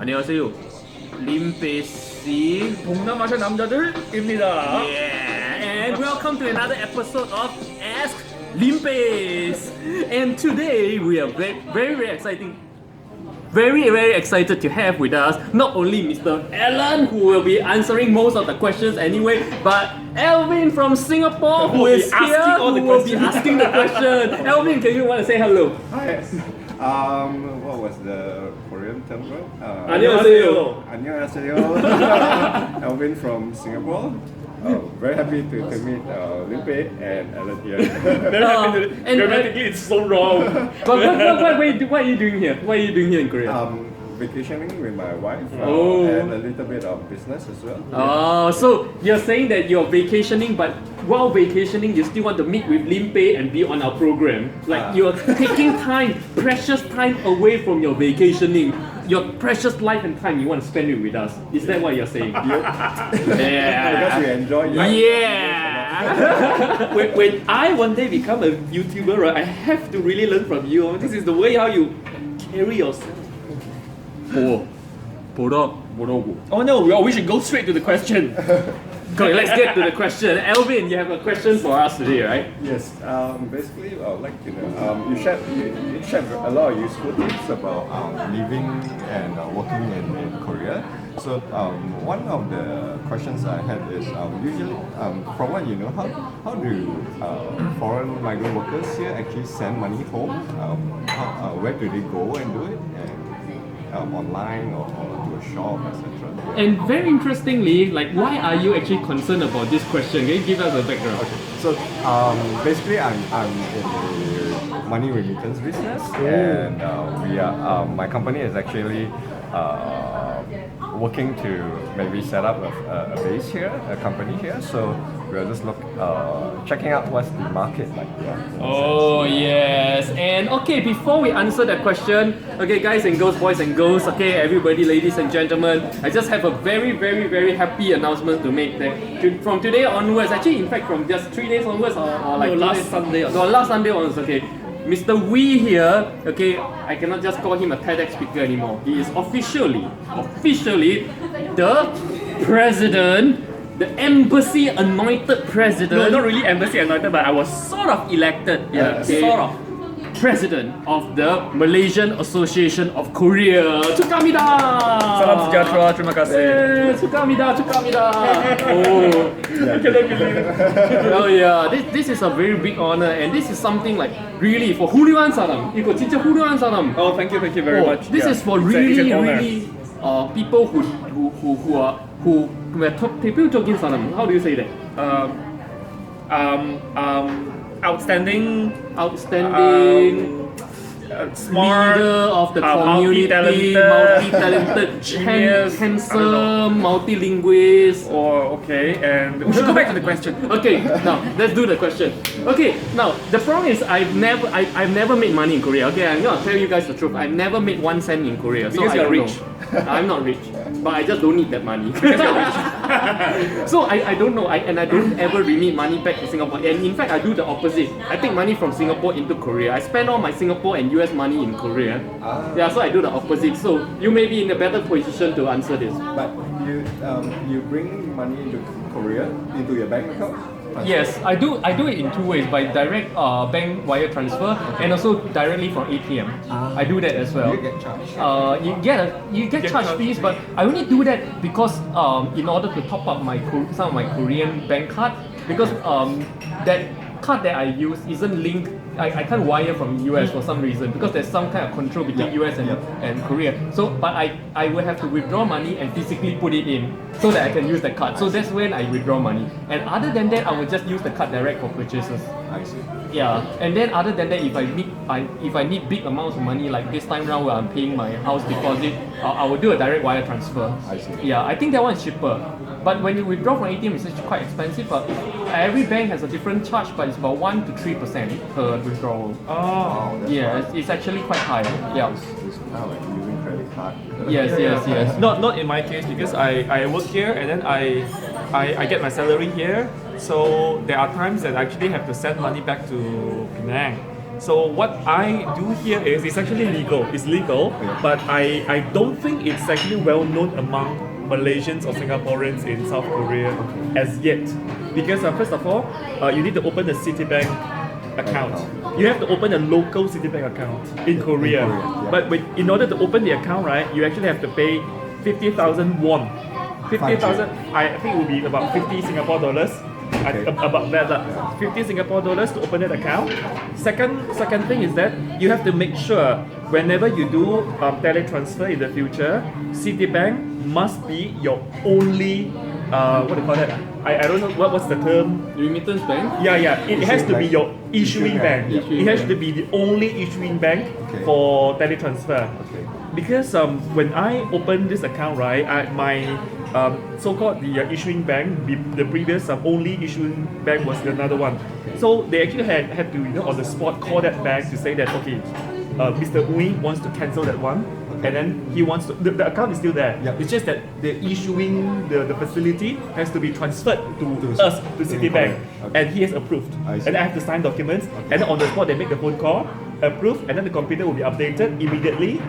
안녕하세요. 림페씨. 동남아시아 남자들입니다. Yeah, and welcome to another episode of Ask Limpeh. And today we are very exciting. Very excited to have with us not only Mr. Alvin, who will be answering most of the questions anyway, but Alvin from Singapore, who is here, who will be asking the question. Alvin, can you want to say hello? Hi. What was the Korean term? 안녕하세요. 안녕하세요. Alvin from Singapore. Very happy to meet Limpeh and Alan here. Very happy to grammatically it's so wrong. But what are you doing here? What are you doing here in Korea? Vacationing with my wife and a little bit of business as well. Oh, so you're saying that you're vacationing, but while vacationing, you still want to meet with Limpeh and be on our program. Like you're taking time, precious time away from your vacationing. Your precious life and time you want to spend it with us. Is that what you're saying? Yeah. Because we enjoy it. Yeah. When I one day become a YouTuber, right, I have to really learn from you. This is the way how you carry yourself. 뭐라고? Oh no, we should go straight to the question. Okay, let's get to the question. Alvin, you have a question for us today, right? Yes. Basically, I would like to know. You shared a lot of useful tips about living and working in Korea. So one of the questions I had is usually, from what you know, how do foreign migrant workers here actually send money home? Where do they go and do it? Online or to a shop, etc. And very interestingly, like, why are you actually concerned about this question? Can you give us a background? Okay. So basically, I'm in the money remittance business, and we are my company is actually working to maybe set up a base here, a company here. So we're just checking out what's the market like here. Oh yes, and okay, before we answer that question, okay, guys and girls, boys and girls, okay, everybody, ladies and gentlemen, I just have a very happy announcement to make. That from today onwards, actually, in fact, from just 3 days onwards, or like last Sunday. Last Sunday onwards, okay. Mr. Wee here, okay, I cannot just call him a TEDx speaker anymore. He is officially the president, the embassy anointed president. No, not really embassy anointed, but I was sort of elected. Yeah, Okay. sort of. President of the Malaysian Association of Korea. 축하합니다. Salam sejahtera, terima kasih. 축하합니다. Oh. I cannot believe it. Oh yeah, this is a very big honor, and this is something like really for 훌륭한 사람. 이거 진짜 훌륭한 사람. Oh, thank you very much. This is for It's really an honor. people who are 대표적인 사람. How do you say that? Outstanding, smart, leader of the community, multi-talented, genius, handsome, multilinguist. okay, and we should go back to the question. Okay, now let's do the question. Okay, now the problem is I've never made money in Korea. Okay, I'm gonna tell you guys the truth. I've never made 1 cent in Korea. So Because I you're don't rich. know. I'm not rich, but I just don't need that money. So I don't know, and I don't ever remit money back to Singapore. And in fact, I do the opposite. I take money from Singapore into Korea. I spend all my Singapore and US money in Korea. Yeah, so I do the opposite. So you may be in a better position to answer this. But you bring money into Korea into your bank account? Yes, I do it in 2 ways, by direct bank wire transfer and also directly from ATM. I do that as well. You get charged. You get charged fees, but I only do that because in order to top up some of my Korean bank card, because that card that I use isn't linked. I can't wire from US for some reason because there's some kind of control between US and Korea. So, but I will have to withdraw money and physically put it in so that I can use the card. So that's when I withdraw money. And other than that, I will just use the card direct for purchases. I see. Yeah, and then other than that, if I need big amounts of money like this time round where I'm paying my house deposit, I will do a direct wire transfer. I see. Yeah, I think that one is cheaper. But when you withdraw from ATM, it's actually quite expensive. But every bank has a different charge, but it's about 1 to 3% per withdrawal. Oh, Yeah, it's actually quite high. Yeah. It's kind of like using credit card. Yes. Not in my case because I work here and then I get my salary here. So there are times that I actually have to send money back to Penang. So what I do here is it's actually legal. It's legal, but I don't think it's actually well known among Malaysians or Singaporeans in South Korea as yet. Because first of all, you need to open a Citibank account. You have to open a local Citibank account in Korea. But in order to open the account, right, you actually have to pay 50,000 won. 50,000, I think it will be about 50 Singapore dollars. About that, 50 Singapore dollars to open that account. Second thing is that you have to make sure whenever you do teletransfer in the future, Citibank must be your only what do you call that? I don't know what's the term. Remittance bank? Yeah. It has to be your issuing bank. It has to be the only issuing bank for teletransfer. Because when I opened this account, right, my so-called the issuing bank, the previous only issuing bank was another one. So they actually had to, on the spot call that bank to say that, okay, Mr. Ui wants to cancel that one. And then he wants to, the account is still there. It's just that the issuing, the facility has to be transferred to us, to Citibank. And he has approved. And I have to sign documents. And then on the spot, they make the phone call, approve, and then the computer will be updated immediately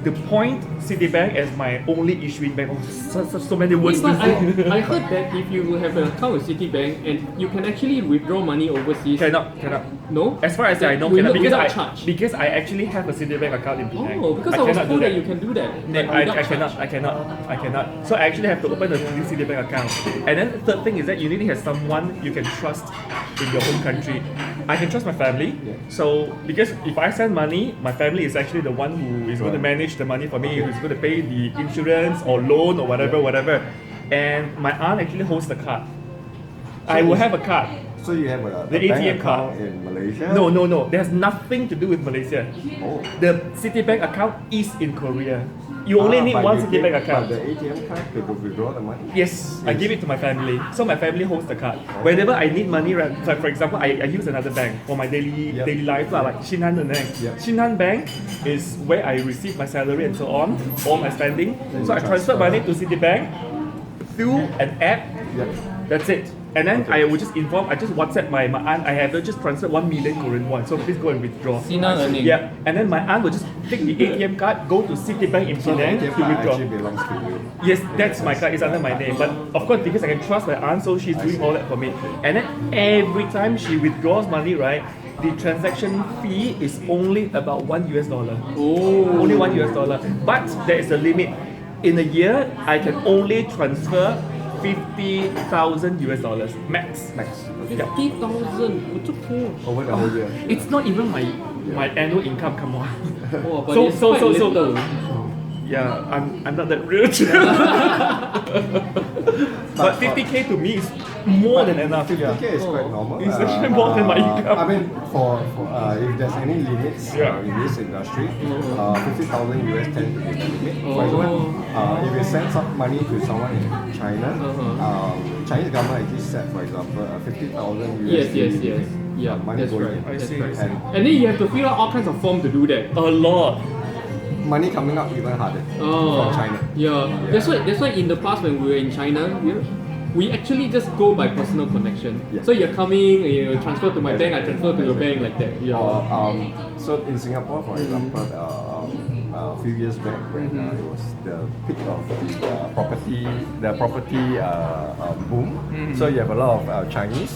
to point Citibank as my only issuing bank. Oh, so many words to say. I heard that if you have an account with Citibank and you can actually withdraw money overseas. Cannot. No? As far as I know, cannot. Because I actually have a Citibank account in Penang. Oh, because I was told that you can do that. No, I cannot. So I actually have to open a new Citibank account. And then the third thing is that you need to have someone you can trust in your home country. I can trust my family. So because if I send money, my family is actually the one who is going to manage the money for me, who's going to pay the insurance or loan or whatever. And my aunt actually holds the card. I will have a card. So you have the bank ATM account card in Malaysia? No. There's nothing to do with Malaysia. Oh. The Citibank account is in Korea. You only need one Citibank account. But the ATM card to withdraw the money? Yes, I give it to my family. So my family holds the card. Whenever I need money, right, like for example, I use another bank for my daily life, like Shinhan Bank. Shinhan Bank is where I receive my salary and so on, all my spending. So I transfer money to Citibank through an app. That's it. And then I would just inform, I just WhatsApp my aunt, I have just transferred 1 million Korean won, so please go and withdraw. Yeah, and then my aunt will just take the ATM card, go to Citibank in Penang to withdraw. Actually belongs to you. Yes, that's my card, it's under my name. But of course, because I can trust my aunt, so she's doing all that for me. And then every time she withdraws money, right, the transaction fee is only about $1 US. Oh. Only $1 US. But there is a limit. In a year, I can only transfer 50,000 US dollars max. 50,000, it's okay. Over the whole year. It's not even my annual income. Come on. Oh, but it's quite little. Yeah, I'm not that rich. But 50k to me is more than enough. 50k is quite normal. It's actually more than my income. I mean, for if there's any limits in this industry, 50,000 US tend to be the limit. For example, if you send some money to someone in China, Chinese government actually set, for example, 50,000 US. Yes. Yeah, money that's going right. in. That's right. And And then you have to fill out all kinds of forms to do that. A lot. money coming out even harder from China. Yeah. That's why in the past when we were in China, we actually just go by personal connection. So you're coming, you transfer to my bank, I transfer to your bank like that. Yeah. So in Singapore, for example, a few years back when it was the peak of the property boom. So you have a lot of Chinese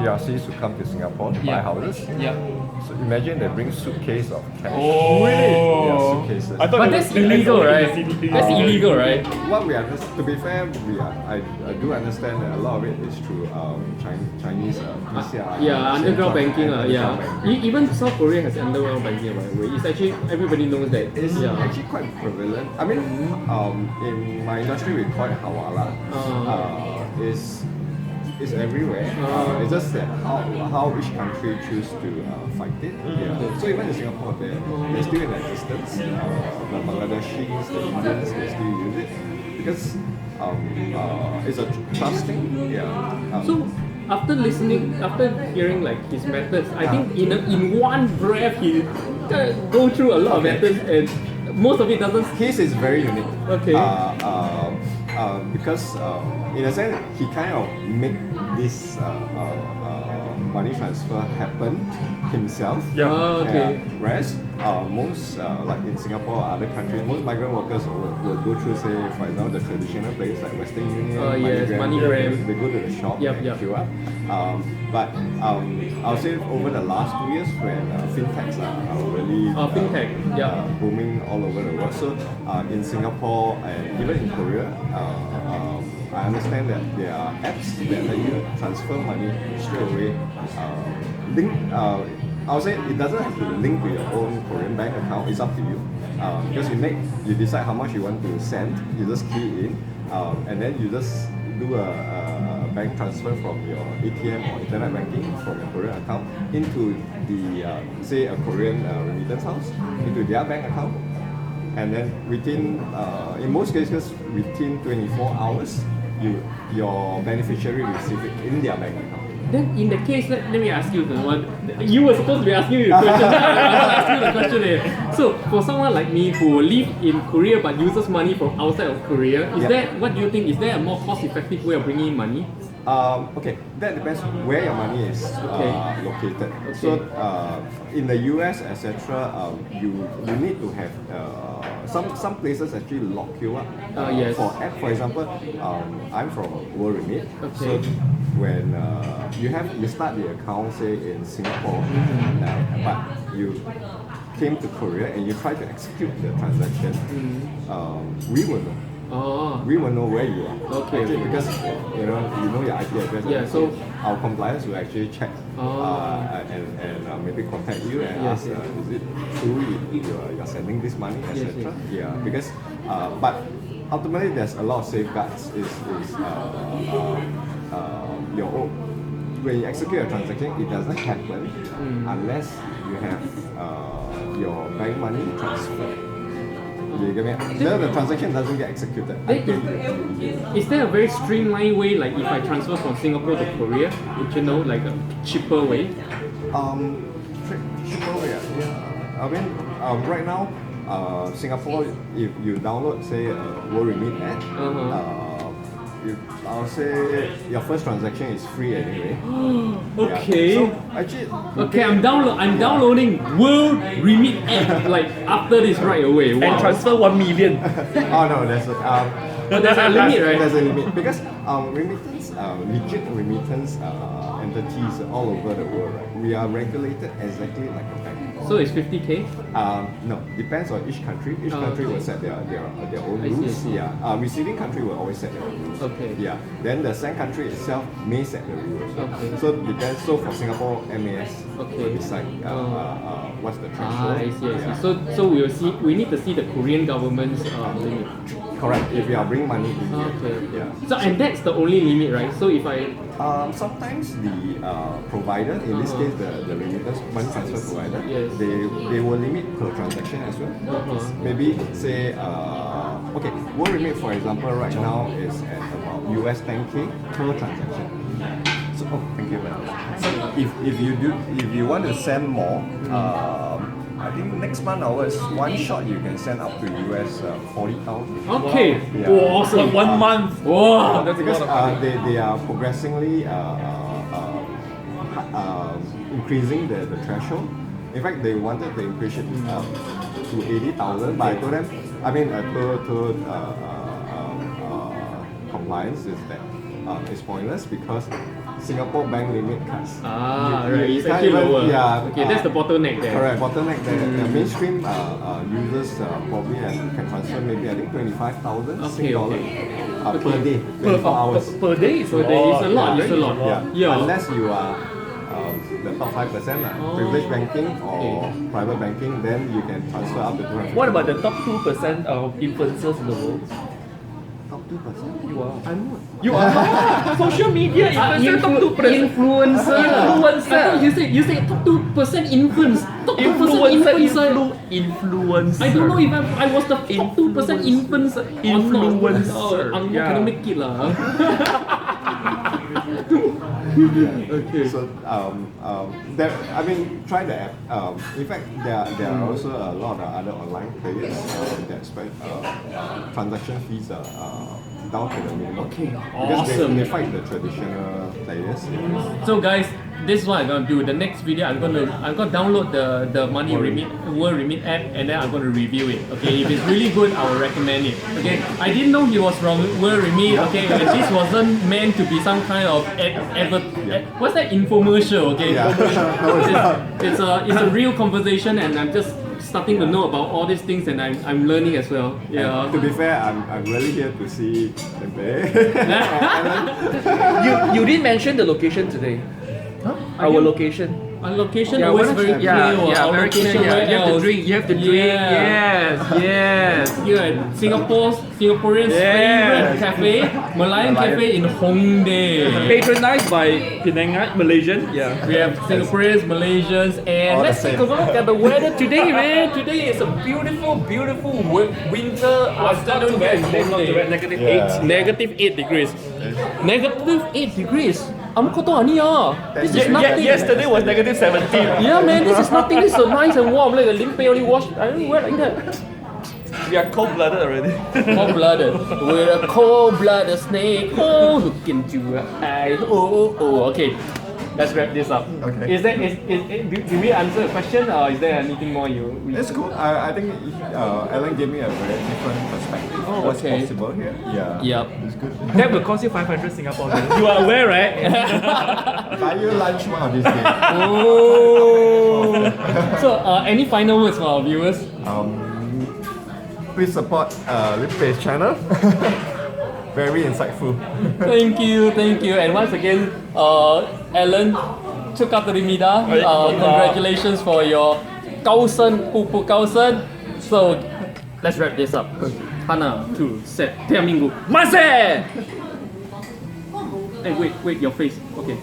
PRCs who come to Singapore to buy houses. So imagine they bring suitcase of cash. Oh, really? Yeah, suitcases. But that's illegal, right? That's illegal, right? What we understand, to be fair, I do understand that a lot of it is through Chinese PCR. Underground banking. Underground banking. Even South Korea has underground banking, by the way. It's actually, everybody knows that. It's actually quite prevalent. I mean, in my industry we call it hawala. It's everywhere. It's just that how each country choose to fight it. So even in Singapore, they're still in existence. The Bangladeshis, the Indians, they still use it because it's a trust thing. So after hearing like his methods, I think in one breath he go through a lot of methods, and most of it doesn't. His is very unique. Okay. Because in a sense he kind of make this money transfer happen himself. Yeah. Oh, okay. Whereas most, like in Singapore or other countries, most migrant workers will go through, say, for example, the traditional place like Western Union, Yes, MoneyGram. They go to the shop Yep, and yep. queue up. But I'll say over the last 2 years when fintechs are really Fintech, yeah. booming all over the world. So in Singapore and even in Korea, I understand that there are apps that let you transfer money straight away. I would say it doesn't have to link to your own Korean bank account. It's up to you because you decide how much you want to send. You just key in, and then you just do a bank transfer from your ATM or internet banking from your Korean account into the say a Korean remittance house into their bank account, and then within in most cases within 24 hours your beneficiary receive it in their bank account. Then in the case, let me ask you the one. You were supposed to be asking me the question. I'll ask you the question here. So for someone like me who live in Korea but uses money from outside of Korea, what do you think? Is there a more cost-effective way of bringing in money? Okay, that depends where your money is located. Okay. So in the US, etc., you need to have some places actually lock you up. Yes. For example, I'm from World Remit. Okay. So when you start the account say in Singapore, but you came to Korea and you try to execute the transaction, we will know. Oh. We will know where you are. Okay. Actually, because you know your IP address. Yeah, so our compliance will actually check and maybe contact you and ask, is it true you're sending this money, etc. Yes. Yeah, because but ultimately there's a lot of safeguards. Your own, when you execute a transaction, it doesn't happen unless you have your bank money transferred. You get me? The transaction doesn't get executed. Is there a very streamlined way, like if I transfer from Singapore to Korea, would you know, like a cheaper way? Cheaper way. I mean, right now, Singapore, if you download, say, World Remit app, I'll say your first transaction is free anyway. Okay. So actually, Okay, I'm downloading World Remit app like after this right away. Wow. And transfer 1 million. Oh no, there's a limit, right? There's a limit because remittance, legit remittance entities all over the world, right? We are regulated exactly like a bank. So it's 50K? No, depends on each country. Each country will set their own I see, rules. I see. Yeah, receiving country will always set their own rules. Okay. Yeah, then the send country itself may set the rules. Okay. So depends. So for Singapore, MAS Okay. will decide what's the threshold. I see. Yeah. So we need to see the Korean government's limit. Correct. If you are bringing money in here. Okay. Yeah. So and that's the only limit, right? So if I Sometimes the provider, in this case the remittance money transfer provider, Yes. they will limit per transaction as well. Maybe say okay, World Remit for example right now is at about US 10K per transaction. So thank you very much. So if you want to send more, I think next month onwards, one shot you can send up to US 40,000. okay, Yeah. awesome. 1 month. Wow, that's Because a lot of they are progressively increasing the threshold. In fact, they wanted to increase it to 80,000, but I told them, I mean, I told compliance is that it's pointless because Singapore bank limit cuts. right. It's can't actually even- lower. Yeah, Okay, that's the bottleneck there. Correct, bottleneck. The mainstream users probably can transfer maybe I think 25,000 Okay, dollars okay. per day, 24 hours. Per day is Per day, it's a lot, it's a lot. Yeah. Unless you are the top 5%, privilege banking or private banking, then you can transfer up to 200. What about the top 2% of influencers in the world? Top 2%? You are. I'm not. You are. Social media influencer top 2%. Influencer. Influencer. I thought you said top 2% influence. Top 2% influencer. Influencer. I don't know if I was the top 2% influencer. Influencer. I'm not Yeah. gonna make it lah. Okay. So there, I mean, try the app. In fact, there are also a lot of other online players that expect transaction fees are down to the minimum. Okay, Because awesome. they fight the traditional players. So guys, this is what I'm gonna do. The next video, I'm gonna download the Money Remit World Remit app, and then I'm gonna review it. Okay, if it's really good, I will recommend it. Okay, I didn't know he was from World Remit. Okay, and this wasn't meant to be some kind of what's that infomercial? Okay, it's a real conversation, and I'm just starting to know about all these things, and I'm learning as well. Yeah. And to be fair, I'm really here to see Limpeh. You didn't mention the location today. Huh? Our location. Our location Yeah, always what- very yeah, clear. yeah, Our very location clear, yeah. where You have to else? drink, you have to drink. Yes. Here at Singaporean's Yes. favorite cafe, Malayan cafe in Hongdae. Patronized by Penang, Malaysian. yeah. We have Singaporeans, Malaysians, and All the let's take a same. look at the weather today, man. Today is a beautiful, beautiful winter afternoon here in Hongdae. Negative Yeah. Negative 8 degrees. Negative 8 degrees. Kau tahu ni This is nothing. Yesterday was negative 17. Yeah, man, this is nothing. This is so nice and warm. Like a Limpeh only wash. I don't wear like that. We are cold-blooded already. Cold-blooded. We're a cold-blooded snake. Oh, look into your eyes. Oh. Okay, let's wrap this up. Okay. Do we answer a question, or is there anything more you? It's cool. I think Alan gave me a very different perspective. Oh, What's okay. possible here? Yeah. Yep. It's good. That will cost you 500 Singapore dollars. You are aware, right? Buy you lunch one of these days. Oh. So, any final words for our viewers? Please support Limpeh's channel. Very insightful. Thank you. And once again, Alan, 축하드립니다. Congratulations for your 高升,步步高升. So, let's wrap this up. Hana, 2, set. Tiap minggu. Masih! Hey, wait, your face. Okay.